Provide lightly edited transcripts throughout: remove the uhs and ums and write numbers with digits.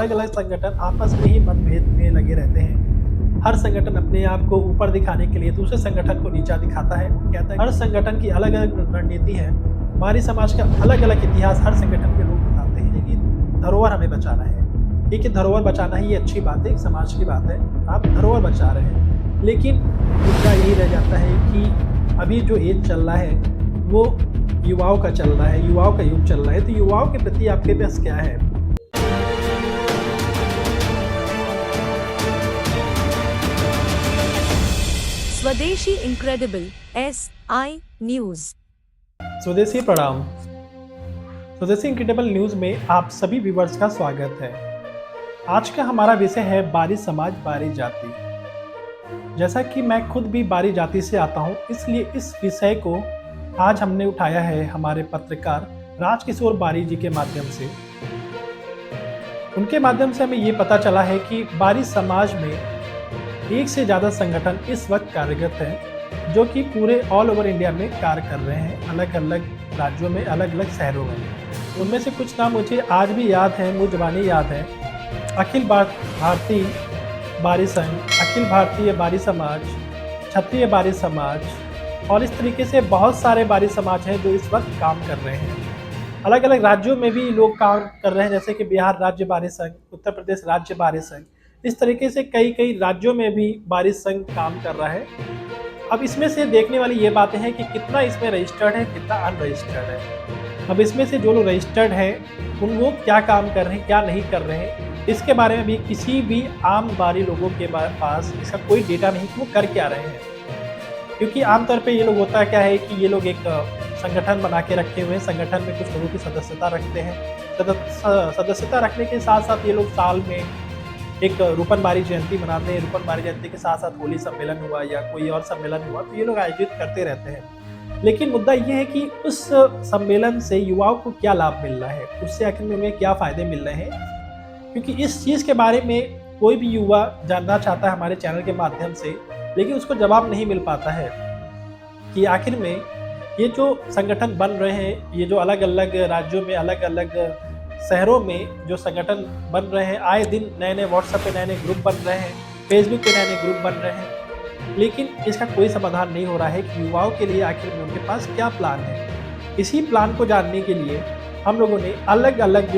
अलग अलग संगठन आपस में ही मतभेद में लगे रहते हैं। हर संगठन अपने आप को ऊपर दिखाने के लिए दूसरे संगठन को नीचा दिखाता है। कहता है हर संगठन की अलग अलग रणनीति है। हमारी समाज का अलग अलग इतिहास हर संगठन के लोग बताते हैं कि धरोहर हमें बचाना है। ठीक है, धरोहर बचाना ही अच्छी बात है, एक समाज की बात है, आप धरोहर बचा रहे हैं। लेकिन मुद्दा यही रह जाता है कि अभी जो एज चल रहा है वो युवाओं का चल रहा है, युवाओं का युग चल रहा है। तो युवाओं के प्रति आपके पास क्या है? स्वदेशी इनक्रेडिबल SI न्यूज। स्वदेशी प्रणाम। स्वदेशी इनक्रेडिबल न्यूज में आप सभी व्यूवर्स का स्वागत है। आज का हमारा विषय है बारी समाज बारी जाति। जैसा कि मैं खुद भी बारी जाति से आता हूं, इसलिए इस विषय को आज हमने उठाया है हमारे पत्रकार राजकिशोर बारी जी के माध्यम से। उनके माध्यम से हमें ये पता चला है कि बारी समाज में एक से ज़्यादा संगठन इस वक्त कार्यरत हैं, जो कि पूरे ऑल ओवर इंडिया में कार्य कर रहे हैं, अलग अलग राज्यों में, अलग अलग शहरों में। उनमें से कुछ नाम मुझे आज भी याद हैं, मुझे ज़बानी याद है। अखिल भारतीय बारी संघ, अखिल भारतीय बारी समाज, क्षत्रिय बारी समाज और इस तरीके से बहुत सारे बारी समाज हैं जो इस वक्त काम कर रहे हैं। अलग अलग राज्यों में भी लोग काम कर रहे हैं, जैसे कि बिहार राज्य बारी संघ, उत्तर प्रदेश राज्य बारी संघ, इस तरीके से कई कई राज्यों में भी बारी संघ काम कर रहा है। अब इसमें से देखने वाली ये बातें हैं कि कितना इसमें रजिस्टर्ड है, कितना अनरजिस्टर्ड है। अब इसमें से जो लोग रजिस्टर्ड हैं उन वो क्या काम कर रहे हैं, क्या नहीं कर रहे हैं, इसके बारे में भी किसी भी आम बारी लोगों के पास इसका कोई डेटा नहीं कि वो कर क्या रहे हैं। क्योंकि आमतौर पे ये लोग होता क्या है कि ये लोग एक संगठन बना के रखे हुए हैं, संगठन में कुछ लोगों की सदस्यता रखते हैं। सदस्यता रखने के साथ साथ ये लोग साल में एक रूपन बारी जयंती मनाते हैं। रूपन बारी जयंती के साथ साथ होली सम्मेलन हुआ या कोई और सम्मेलन हुआ तो ये लोग आयोजित करते रहते हैं। लेकिन मुद्दा ये है कि उस सम्मेलन से युवाओं को क्या लाभ मिल रहा है, उससे आखिर में उन्हें क्या फ़ायदे मिल रहे हैं, क्योंकि इस चीज़ के बारे में कोई भी युवा जानना चाहता है हमारे चैनल के माध्यम से, लेकिन उसको जवाब नहीं मिल पाता है कि आखिर में ये जो संगठन बन रहे हैं, ये जो अलग अलग राज्यों में, अलग अलग शहरों में जो संगठन बन रहे हैं, आए दिन नए नए व्हाट्सएप पे नए नए ग्रुप बन रहे हैं, फेसबुक पे नए नए ग्रुप बन रहे हैं, लेकिन इसका कोई समाधान नहीं हो रहा है कि युवाओं के लिए आखिर में उनके पास क्या प्लान है। इसी प्लान को जानने के लिए हम लोगों ने अलग अलग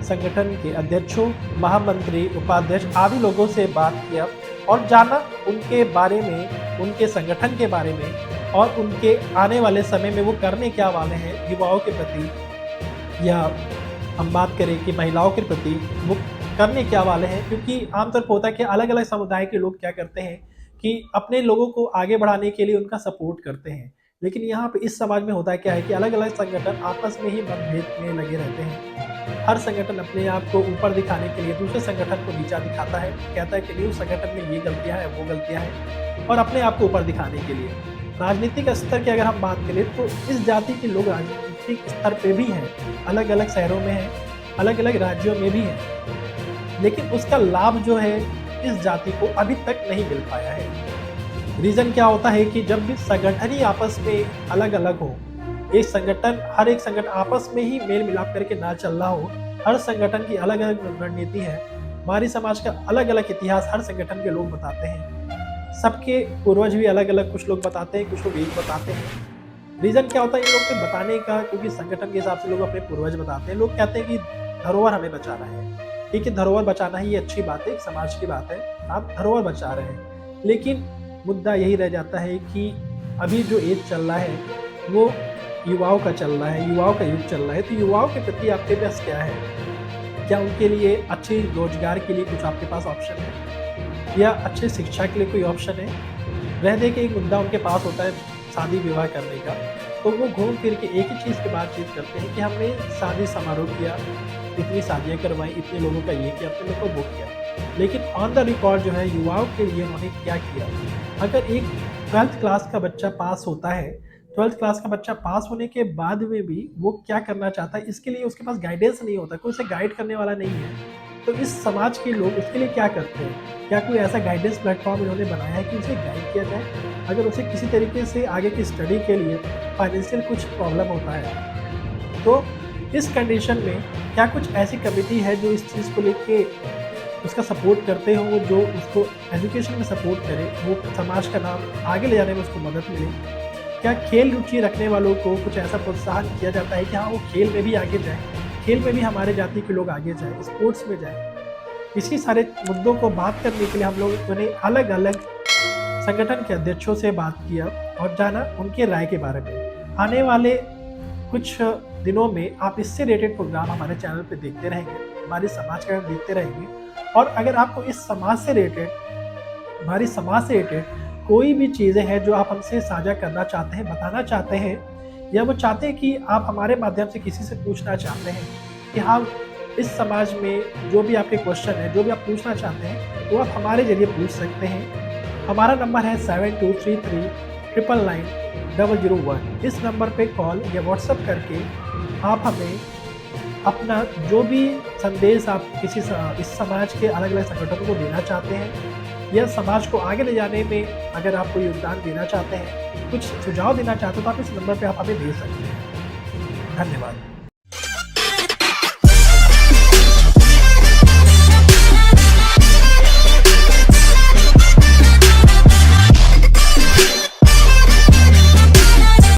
संगठन के अध्यक्षों, महामंत्री, उपाध्यक्ष आदि लोगों से बात किया और जाना उनके बारे में, उनके संगठन के बारे में और उनके आने वाले समय में वो करने क्या वाले हैं युवाओं के प्रति, या हम बात करें कि महिलाओं के प्रति वो करने क्या वाले हैं। क्योंकि आमतौर पर होता है कि अलग अलग समुदाय के लोग क्या करते हैं कि अपने लोगों को आगे बढ़ाने के लिए उनका सपोर्ट करते हैं, लेकिन यहाँ पे इस समाज में होता क्या है कि अलग अलग संगठन आपस में ही मतभेद में लगे रहते हैं। हर संगठन अपने आप को ऊपर दिखाने के लिए दूसरे संगठन को नीचा दिखाता है, कहता है कि उस संगठन में ये गलतियां हैं, वो गलतियां हैं, और अपने आप को ऊपर दिखाने के लिए। राजनीतिक स्तर की अगर हम बात करें तो इस जाति के लोग राजनीतिक स्तर पे भी हैं, अलग अलग शहरों में हैं, अलग अलग राज्यों में भी हैं, लेकिन उसका लाभ जो है इस जाति को अभी तक नहीं मिल पाया है। रीज़न क्या होता है कि जब भी संगठन ही आपस में अलग अलग हो, एक संगठन, हर एक संगठन आपस में ही मेल मिलाप करके ना चल रहा हो, हर संगठन की अलग अलग रणनीति है, हमारी समाज का अलग अलग इतिहास हर संगठन के लोग बताते हैं, सबके पूर्वज भी अलग अलग, कुछ लोग बताते हैं, कुछ लोग एक बताते हैं। रीज़न क्या होता है इन लोग के बताने का? क्योंकि संगठन के हिसाब से लोग अपने पूर्वज बताते हैं। लोग कहते हैं कि धरोहर हमें बचाना है। ठीक है, धरोहर बचाना ही अच्छी बात है, एक समाज की बात है, आप धरोहर बचा रहे हैं। लेकिन मुद्दा यही रह जाता है कि अभी जो एज चल रहा है वो युवाओं का चल रहा है, युवाओं का युग चल रहा है। तो युवाओं के प्रति आपके पास क्या है? क्या उनके लिए अच्छे रोजगार के लिए कुछ आपके पास ऑप्शन है, या अच्छे शिक्षा के लिए कोई ऑप्शन है? रह दे के एक मुद्दा उनके पास होता है शादी विवाह करने का, तो वो घूम फिर के एक ही चीज़ की बातचीत करते हैं कि हमने शादी समारोह किया, इतनी शादियाँ करवाई, इतने लोगों का ये किया, इतने लोगों को वो किया, लेकिन ऑन द रिकॉर्ड जो है युवाओं के लिए उन्होंने क्या किया? अगर एक 12th क्लास का बच्चा पास होता है, 12th क्लास का बच्चा पास होने के बाद में भी वो क्या करना चाहता है, इसके लिए उसके पास गाइडेंस नहीं होता, कोई उसे गाइड करने वाला नहीं है। तो इस समाज के लोग उसके लिए क्या करते हैं? क्या कोई ऐसा गाइडेंस प्लेटफॉर्म इन्होंने बनाया है कि उसे गाइड किया जाए? अगर उसे किसी तरीके से आगे की स्टडी के लिए फाइनेंशियल कुछ प्रॉब्लम होता है तो इस कंडीशन में क्या कुछ ऐसी कमेटी है जो इस चीज़ को लेके उसका सपोर्ट करते हो, जो उसको एजुकेशन में सपोर्ट करे, वो समाज का नाम आगे ले जाने में उसको मदद मिले? क्या खेल रुचि रखने वालों को कुछ ऐसा प्रोत्साहन किया जाता है कि हाँ, वो खेल में भी आगे जाए, खेल में भी हमारे जाति के लोग आगे जाएँ, स्पोर्ट्स में जाएँ? इसी सारे मुद्दों को बात करने के लिए हम लोगों ने अलग-अलग संगठन के अध्यक्षों से बात किया और जाना उनके राय के बारे में। आने वाले कुछ दिनों में आप इससे रिलेटेड प्रोग्राम हमारे चैनल पे देखते रहेंगे, हमारे समाज का देखते रहेंगे। और अगर आपको इस समाज से रिलेटेड, हमारी समाज से रिलेटेड कोई भी चीज़ें हैं जो आप हमसे साझा करना चाहते हैं, बताना चाहते हैं, या वो चाहते हैं कि आप हमारे माध्यम से किसी से पूछना चाहते हैं कि हाँ, इस समाज में जो भी आपके क्वेश्चन है, जो भी आप पूछना चाहते हैं, वो आप हमारे ज़रिए पूछ सकते हैं। हमारा नंबर है 7233999001। इस नंबर पे कॉल या व्हाट्सएप करके आप हमें अपना जो भी संदेश आप किसी इस समाज के अलग-अलग संगठनों को देना चाहते हैं, या समाज को आगे ले जाने में अगर आप कोई योगदान देना चाहते हैं, कुछ सुझाव देना चाहते हो, तो आप इस नंबर पे आप हमें दे सकते हैं। धन्यवाद।